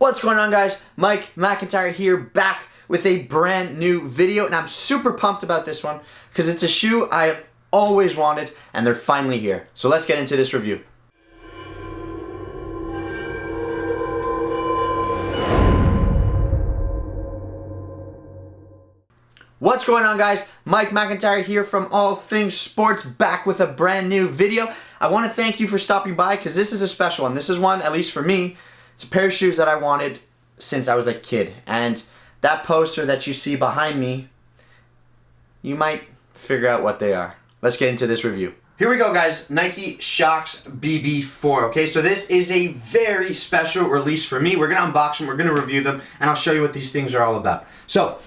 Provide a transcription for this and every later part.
What's going on, guys? Mike McIntyre here, back with a brand new video, and I'm super pumped about this one because it's a shoe I've always wanted and they're finally here. So let's get into this review. What's going on, guys? Mike McIntyre here from All Things Sports, back with a brand new video. I want to thank you for stopping by because this is a special one. This is one, at least for me, it's a pair of shoes that I wanted since I was a kid. And that poster that you see behind me, you might figure out what they are. Let's get into this review. Here we go, guys. Nike Shox BB4. Okay, so this is a very special release for me. We're going to unbox them, we're going to review them, and I'll show you what these things are all about. So,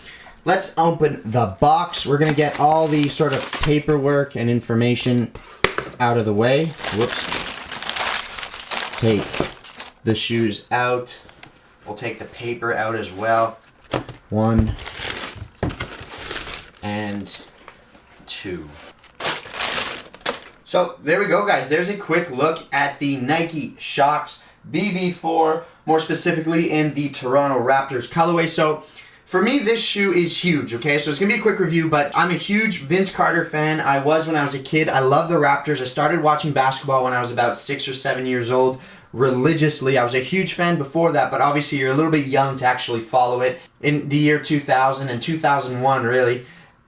let's open the box. We're going to get all the sort of paperwork and information out of the way. Whoops. Take the shoes out. We'll take the paper out as well. 1 and 2. So there we go, guys. There's a quick look at the Nike Shox BB4, more specifically in the Toronto Raptors colorway. So for me, this shoe is huge, okay? So it's going to be a quick review, but I'm a huge Vince Carter fan. I was when I was a kid. I love the Raptors. I started watching basketball when I was about 6 or 7 years old, religiously. I was a huge fan before that, but obviously you're a little bit young to actually follow it. In the year 2000 and 2001, really,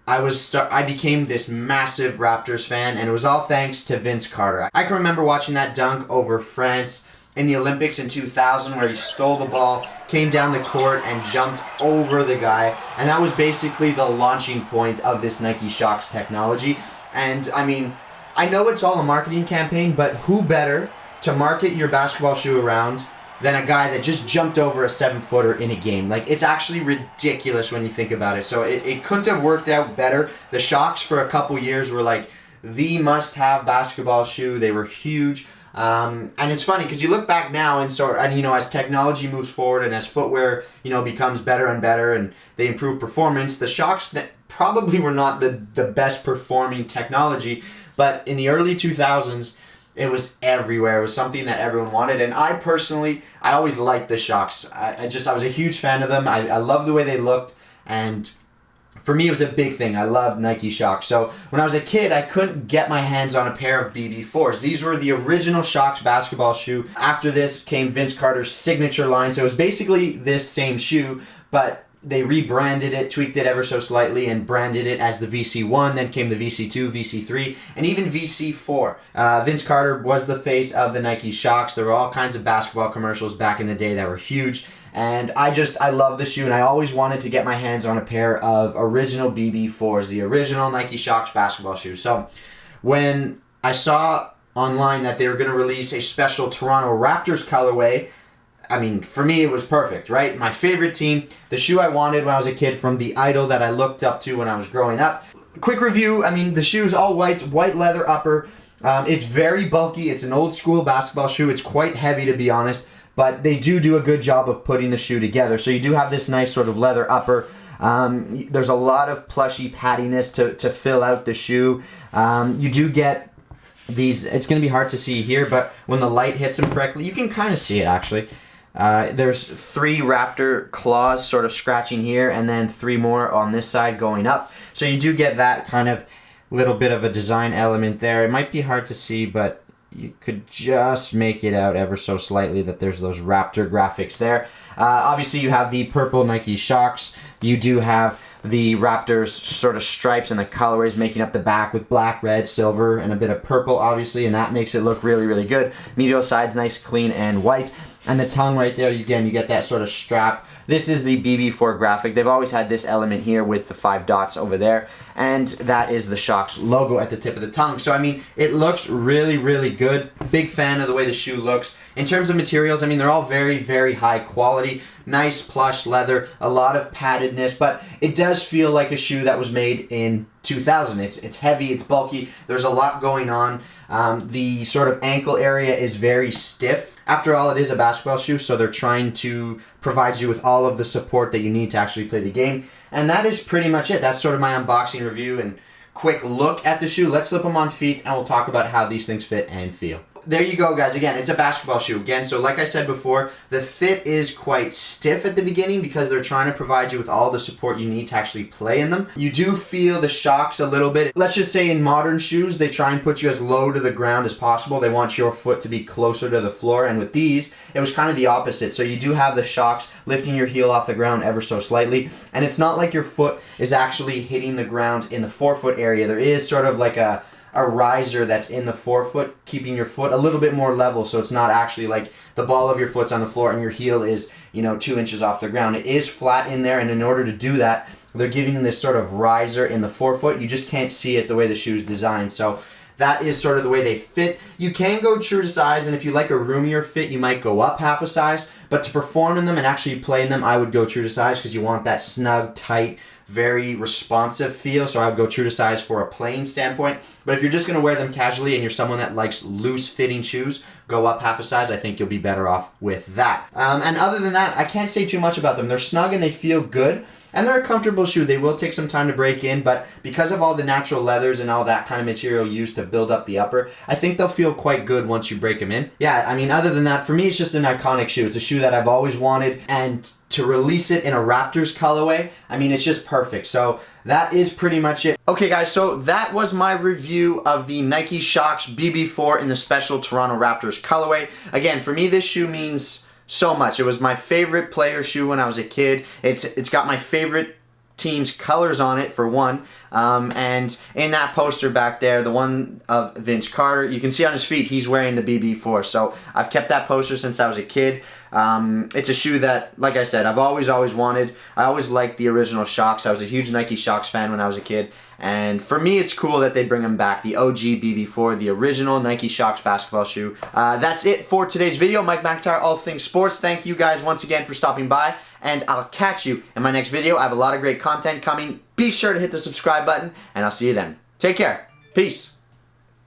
I became this massive Raptors fan, and it was all thanks to Vince Carter. I can remember watching that dunk over France in the Olympics in 2000 where he stole the ball, came down the court, and jumped over the guy. And that was basically the launching point of this Nike Shox technology. And I mean, I know it's all a marketing campaign, but who better to market your basketball shoe around than a guy that just jumped over a 7-footer in a game? Like, it's actually ridiculous when you think about it. So it couldn't have worked out better. The Shox for a couple years were like the must-have basketball shoe. They were huge. And it's funny because you look back now and as technology moves forward and as footwear, becomes better and better and they improve performance, the Shox probably were not the best performing technology, but in the early 2000s, it was everywhere. It was something that everyone wanted, and I always liked the Shox. I was a huge fan of them. I loved the way they looked, and for me, it was a big thing. I loved Nike Shox. So when I was a kid, I couldn't get my hands on a pair of BB4s. These were the original Shox basketball shoe. After this came Vince Carter's signature line. So it was basically this same shoe, but they rebranded it, tweaked it ever so slightly, and branded it as the VC1. Then came the VC2, VC3, and even VC4. Vince Carter was the face of the Nike Shox. There were all kinds of basketball commercials back in the day that were huge. And I love the shoe, and I always wanted to get my hands on a pair of original BB4s, the original Nike Shox basketball shoe. So when I saw online that they were going to release a special Toronto Raptors colorway, I mean, for me, it was perfect, right? My favorite team, the shoe I wanted when I was a kid from the idol that I looked up to when I was growing up. Quick review, I mean, the shoe is all white leather upper. It's very bulky. It's an old school basketball shoe. It's quite heavy, to be honest. But they do a good job of putting the shoe together. So you do have this nice sort of leather upper. There's a lot of plushy paddiness to fill out the shoe. You do get these, it's going to be hard to see here, but when the light hits them correctly, you can kind of see it actually. There's 3 raptor claws sort of scratching here, and then 3 more on this side going up. So you do get that kind of little bit of a design element there. It might be hard to see, but you could just make it out ever so slightly that there's those Raptor graphics there. Obviously, you have the purple Nike Shox. You do have the Raptors sort of stripes and the colorways making up the back with black, red, silver, and a bit of purple, obviously, and that makes it look really, really good. Medial side's nice, clean, and white. And the tongue right there, again, you get that sort of strap. This is the BB4 graphic. They've always had this element here with the 5 dots over there. And that is the Shox logo at the tip of the tongue. So, I mean, it looks really, really good. Big fan of the way the shoe looks. In terms of materials, I mean, they're all very, very high quality. Nice plush leather, a lot of paddedness, but it does feel like a shoe that was made in 2000. It's heavy, it's bulky, there's a lot going on. The sort of ankle area is very stiff. After all, it is a basketball shoe, so they're trying to provide you with all of the support that you need to actually play the game. And that is pretty much it. That's sort of my unboxing review and quick look at the shoe. Let's slip them on feet and we'll talk about how these things fit and feel. there you go, guys. Again, it's a basketball shoe. Again, so like I said before, the fit is quite stiff at the beginning because they're trying to provide you with all the support you need to actually play in them. You do feel the shocks a little bit. Let's just say in modern shoes, they try and put you as low to the ground as possible. They want your foot to be closer to the floor, and with these, it was kind of the opposite. So you do have the shocks lifting your heel off the ground ever so slightly, and it's not like your foot is actually hitting the ground in the forefoot area. There is sort of like a riser that's in the forefoot, keeping your foot a little bit more level, so it's not actually like the ball of your foot's on the floor and your heel is, 2 inches off the ground. It is flat in there, and in order to do that, they're giving this sort of riser in the forefoot. You just can't see it the way the shoe's designed. So that is sort of the way they fit. You can go true to size, and if you like a roomier fit, you might go up half a size. But to perform in them and actually play in them, I would go true to size because you want that snug, tight, very responsive feel. So I would go true to size for a playing standpoint. But if you're just going to wear them casually and you're someone that likes loose fitting shoes, go up half a size. I think you'll be better off with that. And other than that, I can't say too much about them. They're snug and they feel good. And they're a comfortable shoe. They will take some time to break in, but because of all the natural leathers and all that kind of material used to build up the upper, I think they'll feel quite good once you break them in. Yeah, I mean, other than that, for me, it's just an iconic shoe. It's a shoe that I've always wanted, and to release it in a Raptors colorway, I mean, it's just perfect. So that is pretty much it. Okay, guys, so that was my review of the Nike Shox BB4 in the special Toronto Raptors colorway. Again, for me, this shoe means so much. It was my favorite player shoe when I was a kid. It's got my favorite team's colors on it, for one. And in that poster back there, the one of Vince Carter, you can see on his feet, he's wearing the BB4. So I've kept that poster since I was a kid. It's a shoe that, like I said, I've always wanted. I always liked the original Shox. I was a huge Nike Shox fan when I was a kid. And for me, it's cool that they bring them back. The OG BB4, the original Nike Shox basketball shoe. That's it for today's video. Mike McIntyre, All Things Sports. Thank you guys once again for stopping by. And I'll catch you in my next video. I have a lot of great content coming. Be sure to hit the subscribe button, and I'll see you then. Take care. Peace.